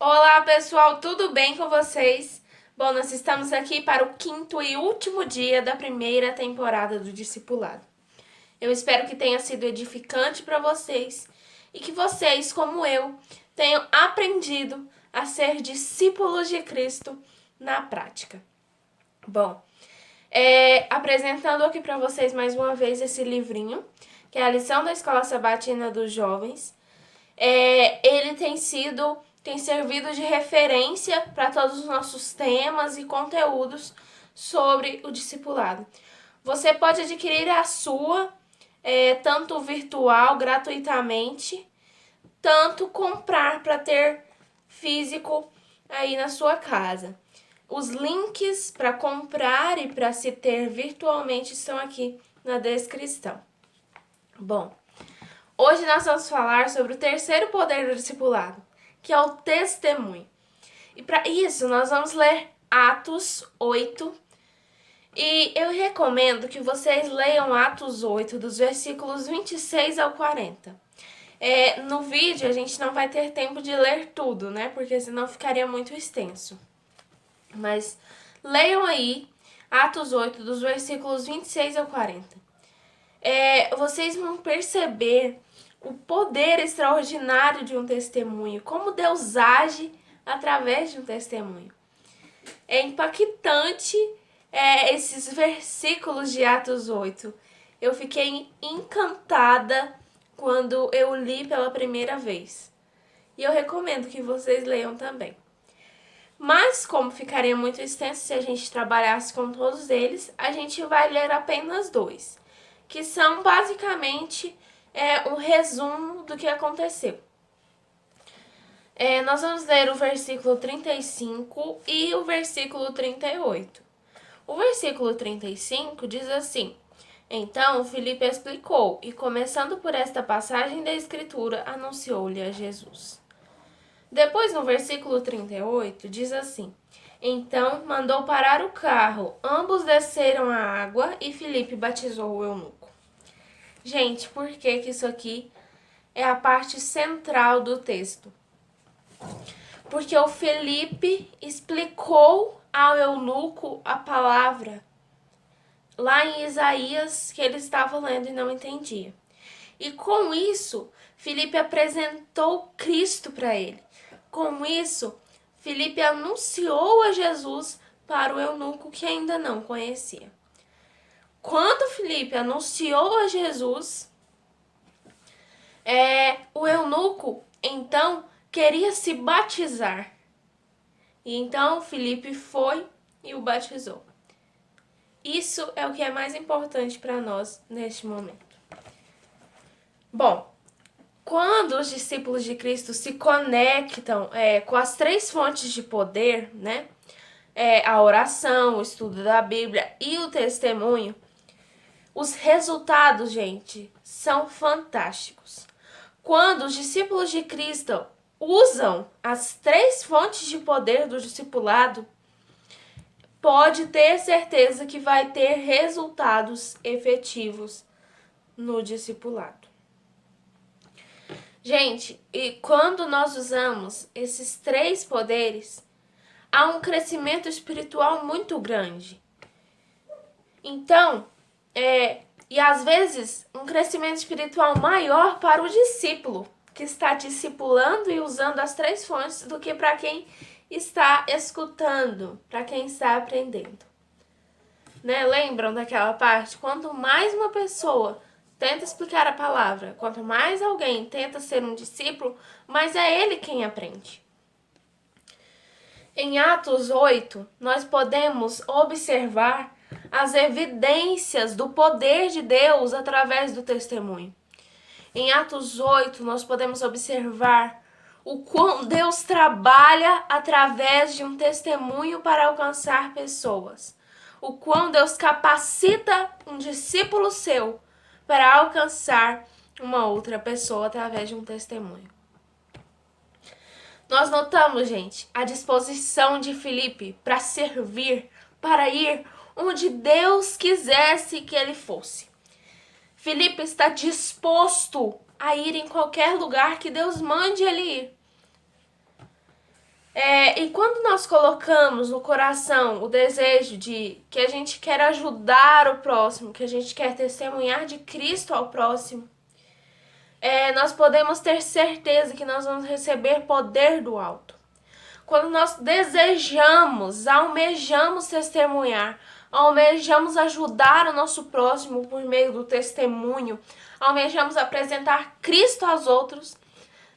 Olá, pessoal, tudo bem com vocês? Bom, nós estamos aqui para o quinto e último dia da primeira temporada do Discipulado. Eu espero que tenha sido edificante para vocês e que vocês, como eu, tenham aprendido a ser discípulos de Cristo na prática. Bom, apresentando aqui para vocês mais uma vez esse livrinho, que é a lição da Escola Sabatina dos Jovens. Ele tem servido de referência para todos os nossos temas e conteúdos sobre o discipulado. Você pode adquirir a sua, tanto virtual, gratuitamente, tanto comprar para ter físico aí na sua casa. Os links para comprar e para se ter virtualmente estão aqui na descrição. Bom, hoje nós vamos falar sobre o terceiro poder do discipulado, que é o testemunho. E para isso nós vamos ler Atos 8. E eu recomendo que vocês leiam Atos 8, dos versículos 26 ao 40. No vídeo a gente não vai ter tempo de ler tudo, né? Porque senão ficaria muito extenso. Mas leiam aí Atos 8, dos versículos 26 ao 40. Vocês vão perceber o poder extraordinário de um testemunho, como Deus age através de um testemunho. É impactante esses versículos de Atos 8. Eu fiquei encantada quando eu li pela primeira vez. E eu recomendo que vocês leiam também. Mas, como ficaria muito extenso se a gente trabalhasse com todos eles, a gente vai ler apenas dois, que são basicamente um resumo do que aconteceu. Nós vamos ler o versículo 35 e o versículo 38. O versículo 35 diz assim: Então Filipe explicou, e começando por esta passagem da Escritura, anunciou-lhe a Jesus. Depois, no versículo 38, diz assim: Então mandou parar o carro, ambos desceram a água e Filipe batizou o eunuco. Gente, por que isso aqui é a parte central do texto? Porque o Filipe explicou ao eunuco a palavra lá em Isaías que ele estava lendo e não entendia. E com isso, Filipe apresentou Cristo para ele. Com isso, Filipe anunciou a Jesus para o eunuco que ainda não conhecia. Quando Filipe anunciou a Jesus, o eunuco, então, queria se batizar. E então Filipe foi e o batizou. Isso é o que é mais importante para nós neste momento. Bom, quando os discípulos de Cristo se conectam com as três fontes de poder, né? A oração, o estudo da Bíblia e o testemunho, os resultados, gente, são fantásticos. Quando os discípulos de Cristo usam as três fontes de poder do discipulado, pode ter certeza que vai ter resultados efetivos no discipulado. Gente, e quando nós usamos esses três poderes, há um crescimento espiritual muito grande. Então, e às vezes, um crescimento espiritual maior para o discípulo, que está discipulando e usando as três fontes, do que para quem está escutando, para quem está aprendendo. Né? Lembram daquela parte? Quanto mais uma pessoa tenta explicar a palavra, quanto mais alguém tenta ser um discípulo, mais é ele quem aprende. Em Atos 8, nós podemos observar as evidências do poder de Deus através do testemunho. Em Atos 8, nós podemos observar o quão Deus trabalha através de um testemunho para alcançar pessoas. O quão Deus capacita um discípulo seu para alcançar uma outra pessoa através de um testemunho. Nós notamos, gente, a disposição de Filipe para servir, para ir onde Deus quisesse que ele fosse. Filipe está disposto a ir em qualquer lugar que Deus mande ele ir. E quando nós colocamos no coração o desejo de que a gente quer ajudar o próximo, que a gente quer testemunhar de Cristo ao próximo, nós podemos ter certeza que nós vamos receber poder do alto. Quando nós desejamos, almejamos testemunhar, almejamos ajudar o nosso próximo por meio do testemunho, almejamos apresentar Cristo aos outros,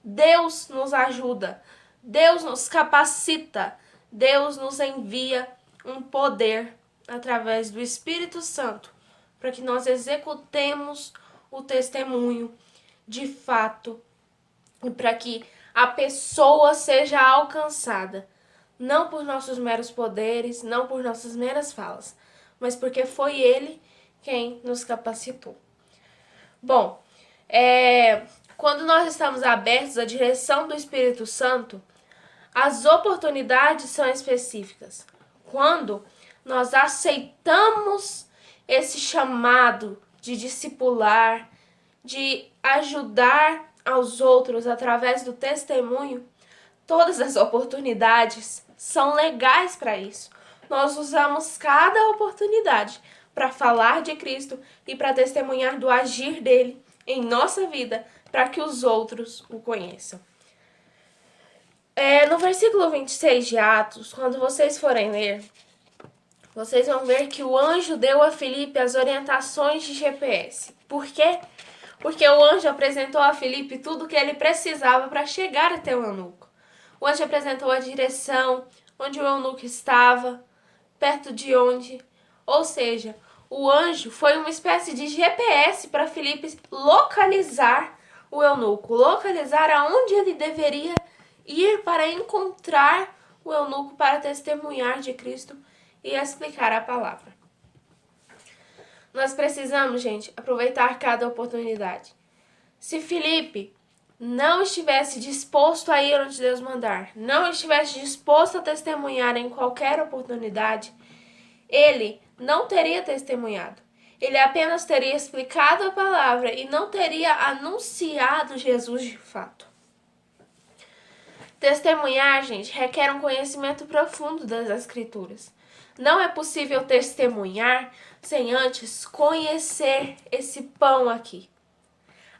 Deus nos ajuda, Deus nos capacita, Deus nos envia um poder através do Espírito Santo para que nós executemos o testemunho de fato e para que a pessoa seja alcançada, não por nossos meros poderes, não por nossas meras falas, mas porque foi Ele quem nos capacitou. Bom, quando nós estamos abertos à direção do Espírito Santo, as oportunidades são específicas. Quando nós aceitamos esse chamado de discipular, de ajudar aos outros através do testemunho, todas as oportunidades são legais para isso. Nós usamos cada oportunidade para falar de Cristo e para testemunhar do agir dele em nossa vida, para que os outros o conheçam. No versículo 26 de Atos, quando vocês forem ler, vocês vão ver que o anjo deu a Filipe as orientações de GPS. Por quê? Porque o anjo apresentou a Filipe tudo o que ele precisava para chegar até o eunuco. O anjo apresentou a direção, onde o eunuco estava, perto de onde. Ou seja, o anjo foi uma espécie de GPS para Filipe localizar o eunuco, localizar aonde ele deveria ir para encontrar o eunuco para testemunhar de Cristo e explicar a palavra. Nós precisamos, gente, aproveitar cada oportunidade. Se Filipe não estivesse disposto a ir onde Deus mandar, não estivesse disposto a testemunhar em qualquer oportunidade, ele não teria testemunhado. Ele apenas teria explicado a palavra e não teria anunciado Jesus de fato. Testemunhar, gente, requer um conhecimento profundo das Escrituras. Não é possível testemunhar sem antes conhecer esse pão aqui.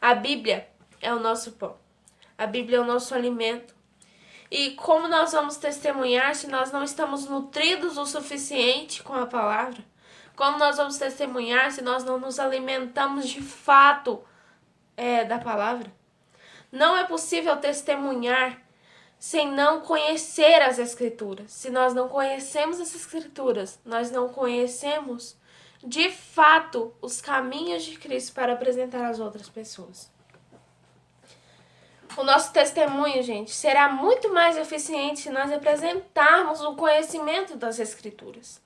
A Bíblia é o nosso pão. A Bíblia é o nosso alimento. E como nós vamos testemunhar se nós não estamos nutridos o suficiente com a palavra? Como nós vamos testemunhar se nós não nos alimentamos de fato da palavra? Não é possível testemunhar sem não conhecer as Escrituras. Se nós não conhecemos as Escrituras, nós não conhecemos de fato os caminhos de Cristo para apresentar às outras pessoas. O nosso testemunho, gente, será muito mais eficiente se nós apresentarmos o conhecimento das Escrituras.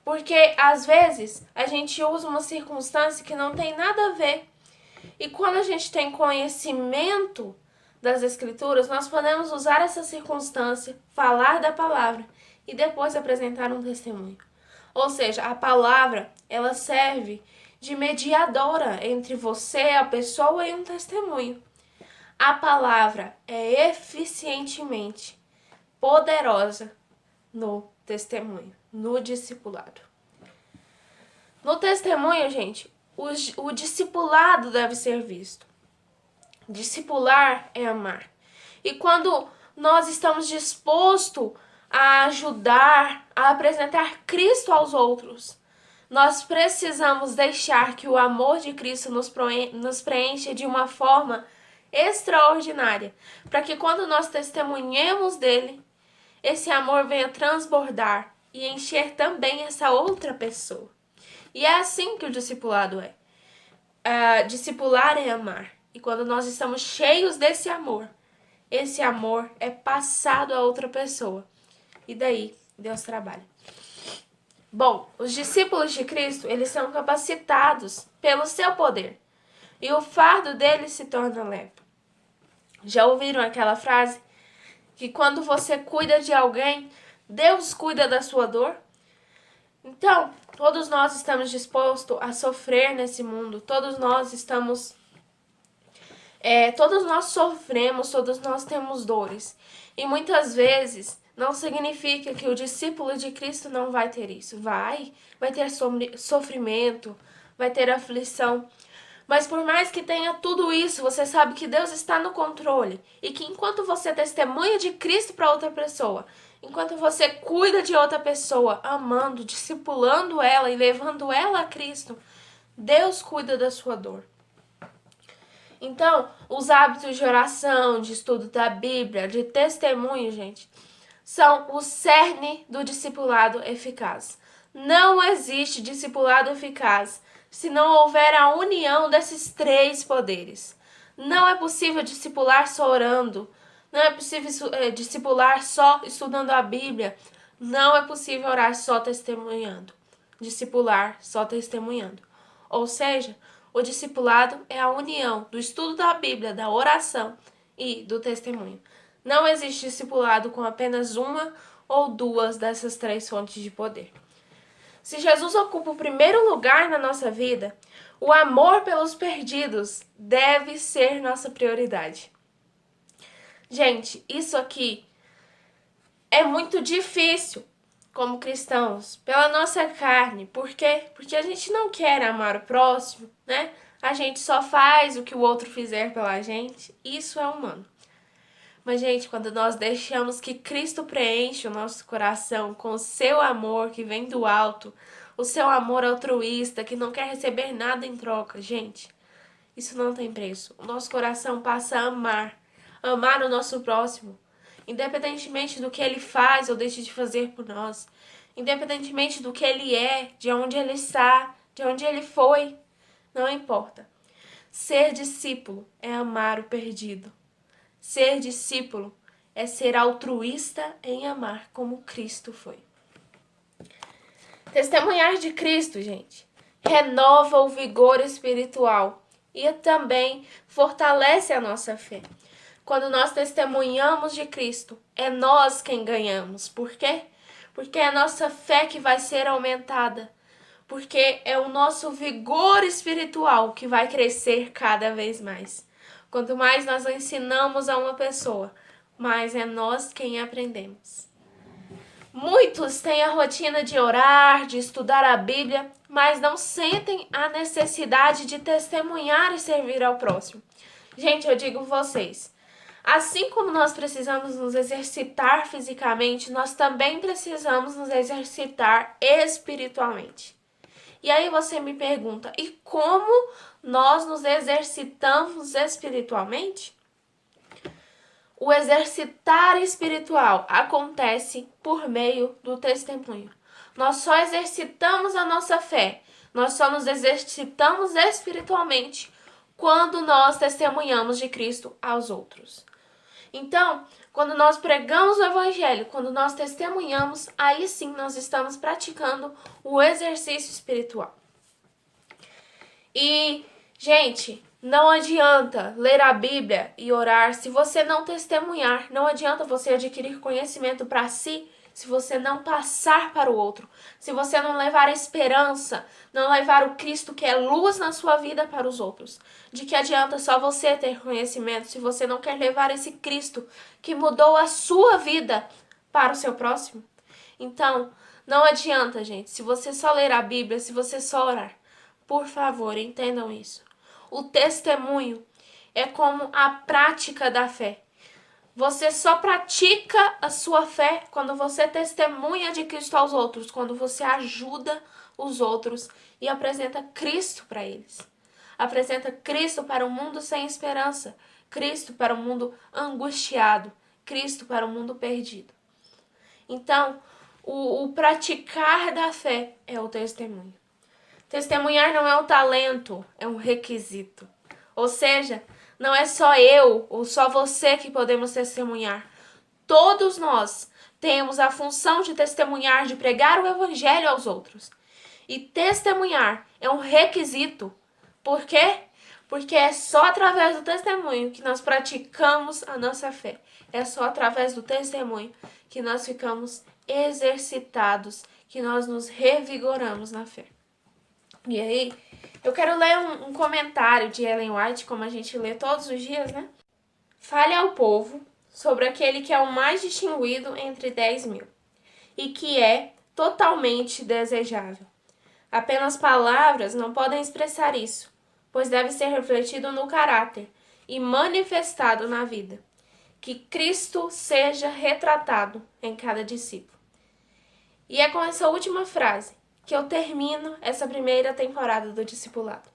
Porque, às vezes, a gente usa uma circunstância que não tem nada a ver. E quando a gente tem conhecimento das Escrituras, nós podemos usar essa circunstância, falar da palavra e depois apresentar um testemunho. Ou seja, a palavra, ela serve de mediadora entre você, a pessoa, e um testemunho. A palavra é eficientemente poderosa no testemunho, no discipulado. No testemunho, gente, o discipulado deve ser visto. Discipular é amar. E quando nós estamos dispostos a ajudar, a apresentar Cristo aos outros, nós precisamos deixar que o amor de Cristo nos preencha de uma forma extraordinária, para que quando nós testemunhemos dele, esse amor venha transbordar e encher também essa outra pessoa. E é assim que o discipulado é. Discipular é amar. E quando nós estamos cheios desse amor, esse amor é passado a outra pessoa. E daí Deus trabalha. Bom, os discípulos de Cristo, eles são capacitados pelo seu poder. E o fardo deles se torna leve. Já ouviram aquela frase? Que quando você cuida de alguém, Deus cuida da sua dor? Então, todos nós estamos dispostos a sofrer nesse mundo. Todos nós estamos Todos nós sofremos, todos nós temos dores. E muitas vezes não significa que o discípulo de Cristo não vai ter isso. Vai ter sofrimento, vai ter aflição. Mas por mais que tenha tudo isso, você sabe que Deus está no controle. E que enquanto você testemunha de Cristo para outra pessoa, enquanto você cuida de outra pessoa, amando, discipulando ela e levando ela a Cristo, Deus cuida da sua dor. Então, os hábitos de oração, de estudo da Bíblia, de testemunho, gente, são o cerne do discipulado eficaz. Não existe discipulado eficaz se não houver a união desses três poderes. Não é possível discipular só orando. Não é possível discipular só estudando a Bíblia. Não é possível orar só testemunhando. Discipular só testemunhando. Ou seja, o discipulado é a união do estudo da Bíblia, da oração e do testemunho. Não existe discipulado com apenas uma ou duas dessas três fontes de poder. Se Jesus ocupa o primeiro lugar na nossa vida, o amor pelos perdidos deve ser nossa prioridade. Gente, isso aqui é muito difícil como cristãos, pela nossa carne. Por quê? Porque a gente não quer amar o próximo, né? A gente só faz o que o outro fizer pela gente. Isso é humano. Mas, gente, quando nós deixamos que Cristo preenche o nosso coração com o seu amor que vem do alto, o seu amor altruísta, que não quer receber nada em troca, gente, isso não tem preço. O nosso coração passa a amar o nosso próximo, independentemente do que ele faz ou deixa de fazer por nós, independentemente do que ele é, de onde ele está, de onde ele foi, não importa. Ser discípulo é amar o perdido. Ser discípulo é ser altruísta em amar como Cristo foi. Testemunhar de Cristo, gente, renova o vigor espiritual e também fortalece a nossa fé. Quando nós testemunhamos de Cristo, é nós quem ganhamos. Por quê? Porque é a nossa fé que vai ser aumentada. Porque é o nosso vigor espiritual que vai crescer cada vez mais. Quanto mais nós ensinamos a uma pessoa, mais é nós quem aprendemos. Muitos têm a rotina de orar, de estudar a Bíblia, mas não sentem a necessidade de testemunhar e servir ao próximo. Gente, eu digo vocês, assim como nós precisamos nos exercitar fisicamente, nós também precisamos nos exercitar espiritualmente. E aí você me pergunta, e como nós nos exercitamos espiritualmente? O exercitar espiritual acontece por meio do testemunho. Nós só exercitamos a nossa fé, nós só nos exercitamos espiritualmente quando nós testemunhamos de Cristo aos outros. Então, quando nós pregamos o Evangelho, quando nós testemunhamos, aí sim nós estamos praticando o exercício espiritual. E, gente, não adianta ler a Bíblia e orar se você não testemunhar. Não adianta você adquirir conhecimento para si se você não passar para o outro. Se você não levar esperança, não levar o Cristo que é luz na sua vida para os outros. De que adianta só você ter conhecimento se você não quer levar esse Cristo que mudou a sua vida para o seu próximo? Então, não adianta, gente, se você só ler a Bíblia, se você só orar. Por favor, entendam isso. O testemunho é como a prática da fé. Você só pratica a sua fé quando você testemunha de Cristo aos outros, quando você ajuda os outros e apresenta Cristo para eles. Apresenta Cristo para um mundo sem esperança, Cristo para um mundo angustiado, Cristo para um mundo perdido. Então, o praticar da fé é o testemunho. Testemunhar não é um talento, é um requisito. Ou seja, não é só eu ou só você que podemos testemunhar. Todos nós temos a função de testemunhar, de pregar o Evangelho aos outros. E testemunhar é um requisito. Por quê? Porque é só através do testemunho que nós praticamos a nossa fé. É só através do testemunho que nós ficamos exercitados, que nós nos revigoramos na fé. E aí, eu quero ler um comentário de Ellen White, como a gente lê todos os dias, né? Fale ao povo sobre aquele que é o mais distinguido entre 10.000 e que é totalmente desejável. Apenas palavras não podem expressar isso, pois deve ser refletido no caráter e manifestado na vida. Que Cristo seja retratado em cada discípulo. E é com essa última frase que eu termino essa primeira temporada do discipulado.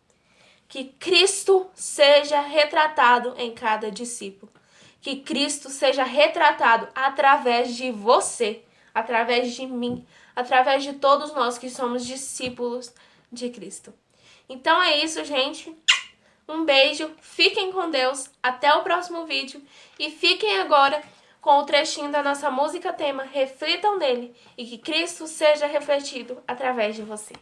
Que Cristo seja retratado em cada discípulo. Que Cristo seja retratado através de você, através de mim, através de todos nós que somos discípulos de Cristo. Então é isso, gente. Um beijo, fiquem com Deus, até o próximo vídeo e fiquem agora com o trechinho da nossa música tema, reflitam nele e que Cristo seja refletido através de você.